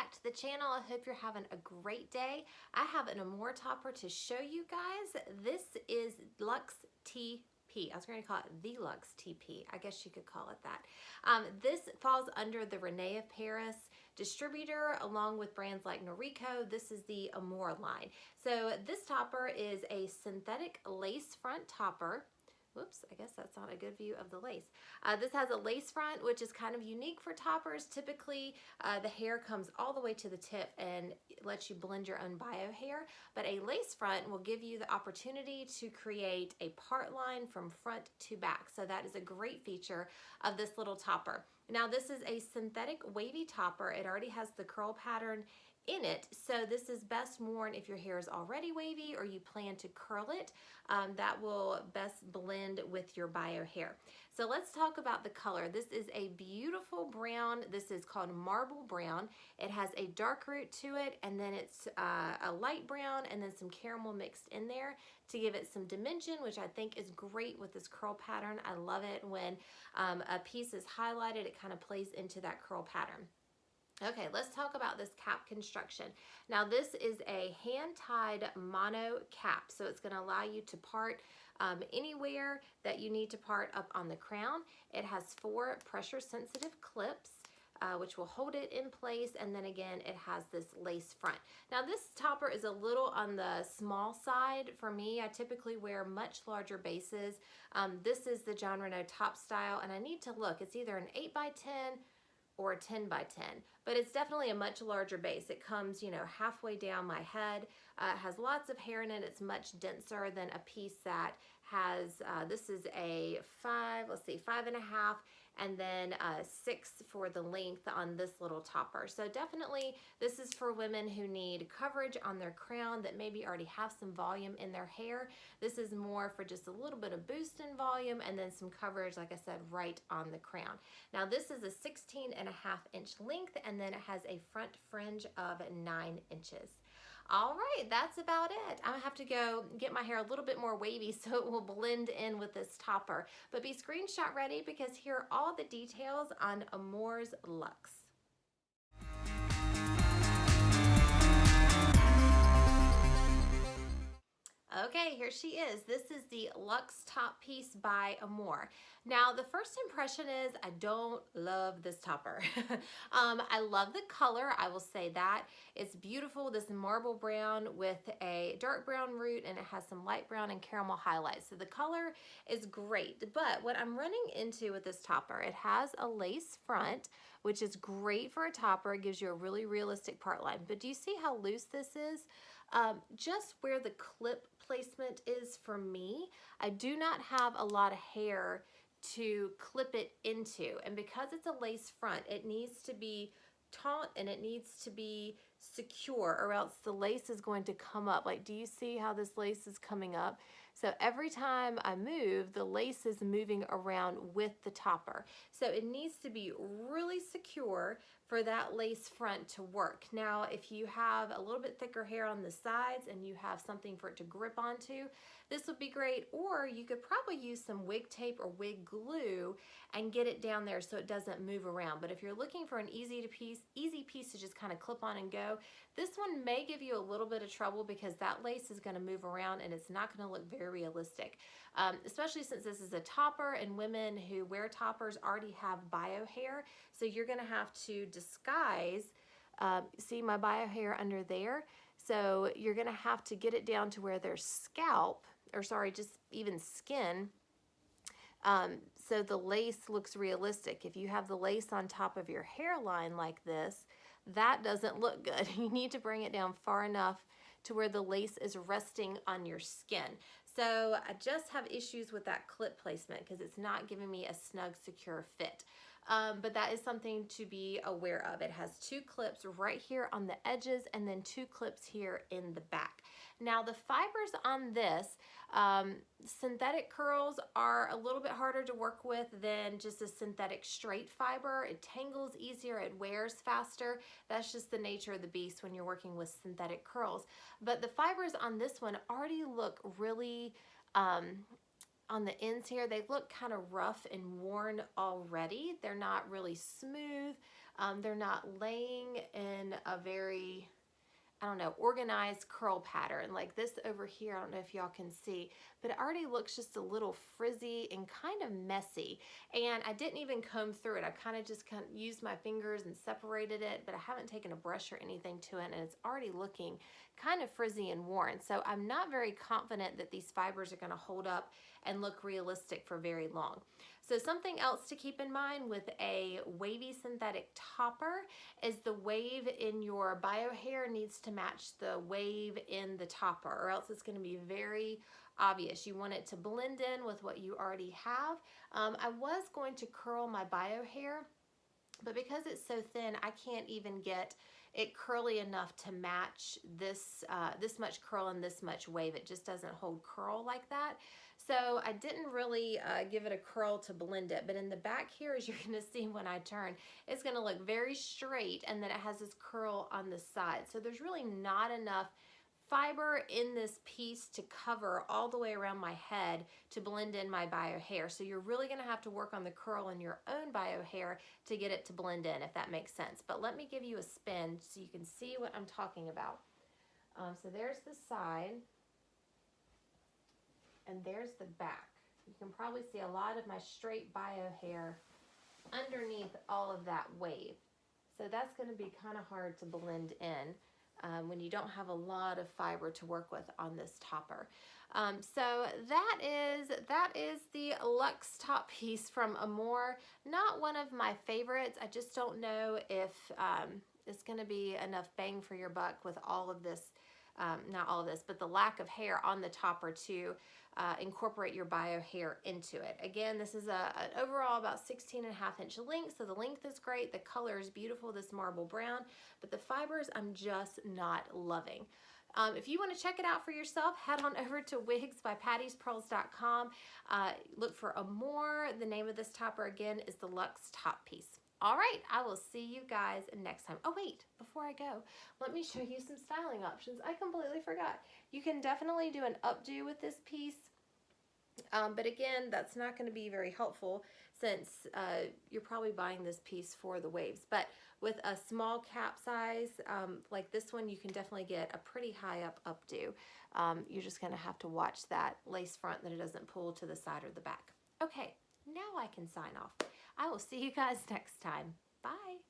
back to the channel. I hope you're having a great day. I have an Amore topper to show you guys. This is Luxe TP. I was going to call it the Luxe TP. I guess you could call it that. This falls under the Rene of Paris distributor along with brands like Noriko. This is the Amore line. So this topper is a synthetic lace front topper. Whoops, I guess that's not a good view of the lace. This has a lace front, which is kind of unique for toppers. Typically, the hair comes all the way to the tip and lets you blend your own bio hair, but a lace front will give you the opportunity to create a part line from front to back. So that is a great feature of this little topper. Now, this is a synthetic wavy topper. It already has the curl pattern in it, so this is best worn if your hair is already wavy or you plan to curl it. That will best blend with your bio hair. So let's talk about the color. This is a beautiful brown. This is called marble brown. It has a dark root to it, and then it's a light brown and then some caramel mixed in there to give it some dimension, which I think is great with this curl pattern. I love it when a piece is highlighted. It kind of plays into that curl pattern. Okay, let's talk about this cap construction. Now, this is a hand-tied mono cap, so it's going to allow you to part anywhere that you need to part up on the crown. It has 4 pressure-sensitive clips, which will hold it in place, and then again, it has this lace front. Now, this topper is a little on the small side for me. I typically wear much larger bases. This is the John Renaud top style, and I need to look. It's either an 8x10 or a 10x10, but it's definitely a much larger base. It comes, you know, halfway down my head. It has lots of hair in it. It's much denser than a piece that has, this is a 5.5, and then 6 for the length on this little topper. So definitely this is for women who need coverage on their crown that maybe already have some volume in their hair. This is more for just a little bit of boost in volume and then some coverage, like I said, right on the crown. Now, this is a 16.5-inch length, and then it has a front fringe of 9 inches. All right, that's about it. I'm gonna have to go get my hair a little bit more wavy so it will blend in with this topper. But be screenshot ready, because here are all the details on Amore's Luxe. Okay, here she is. This is the Luxe top piece by Amore. Now, the first impression is I don't love this topper. I love the color, I will say that. It's beautiful, this marble brown with a dark brown root, and it has some light brown and caramel highlights. So the color is great, but what I'm running into with this topper, it has a lace front, which is great for a topper. It gives you a really realistic part line. But do you see how loose this is? Just where the clip placement is for me, I do not have a lot of hair to clip it into, and because it's a lace front, it needs to be taut and it needs to be secure, or else the lace is going to come up. Like, do you see how this lace is coming up? So every time I move, the lace is moving around with the topper. So it needs to be really secure for that lace front to work. Now, if you have a little bit thicker hair on the sides and you have something for it to grip onto, this would be great. Or you could probably use some wig tape or wig glue and get it down there so it doesn't move around. But if you're looking for an easy piece to just kind of clip on and go, this one may give you a little bit of trouble because that lace is going to move around and it's not going to look very realistic, especially since this is a topper and women who wear toppers already have bio hair. So you're going to have to disguise, see my bio hair under there. So you're going to have to get it down to where there's scalp, or sorry, just even skin. So the lace looks realistic. If you have the lace on top of your hairline like this, that doesn't look good. You need to bring it down far enough to where the lace is resting on your skin. So I just have issues with that clip placement because it's not giving me a snug, secure fit. But that is something to be aware of. It has 2 clips right here on the edges and then 2 clips here in the back. Now, the fibers on this, synthetic curls are a little bit harder to work with than just a synthetic straight fiber. It tangles easier, it wears faster. That's just the nature of the beast when you're working with synthetic curls. But the fibers on this one already look really, on the ends here, they look kind of rough and worn already. They're not really smooth. They're not laying in a very, I don't know, organized curl pattern. Like this over here, I don't know if y'all can see, but it already looks just a little frizzy and kind of messy. And I didn't even comb through it. I kind of used my fingers and separated it, but I haven't taken a brush or anything to it, and it's already looking kind of frizzy and worn. So I'm not very confident that these fibers are gonna hold up and look realistic for very long. So something else to keep in mind with a wavy synthetic topper is the wave in your bio hair needs to match the wave in the topper, or else it's going to be very obvious. You want it to blend in with what you already have. I was going to curl my bio hair, but because it's so thin, I can't even get it curly enough to match this this much curl and this much wave. It just doesn't hold curl like that. So I didn't really give it a curl to blend it, but in the back here, as you're gonna see when I turn, it's gonna look very straight, and then it has this curl on the side. So there's really not enough fiber in this piece to cover all the way around my head to blend in my bio hair. So you're really gonna have to work on the curl in your own bio hair to get it to blend in, if that makes sense. But let me give you a spin so you can see what I'm talking about. So there's the side, and there's the back. You can probably see a lot of my straight bio hair underneath all of that wave. So that's going to be kind of hard to blend in when you don't have a lot of fiber to work with on this topper. So that is the Luxe top piece from Amore. Not one of my favorites. I just don't know if it's going to be enough bang for your buck with all of this. Not all of this, but the lack of hair on the topper to incorporate your bio hair into it. Again, this is an overall about 16.5-inch length, so the length is great. The color is beautiful, this marble brown, but the fibers I'm just not loving. If you want to check it out for yourself, head on over to wigsbypattiespearls.com. Look for Amore. The name of this topper again is the Luxe top piece. All right, I will see you guys next time. Oh wait, before I go, let me show you some styling options. I completely forgot. You can definitely do an updo with this piece, but again, that's not going to be very helpful since you're probably buying this piece for the waves. But with a small cap size like this one, you can definitely get a pretty high up updo. You're just going to have to watch that lace front that it doesn't pull to the side or the back. Okay, now I can sign off. I will see you guys next time. Bye.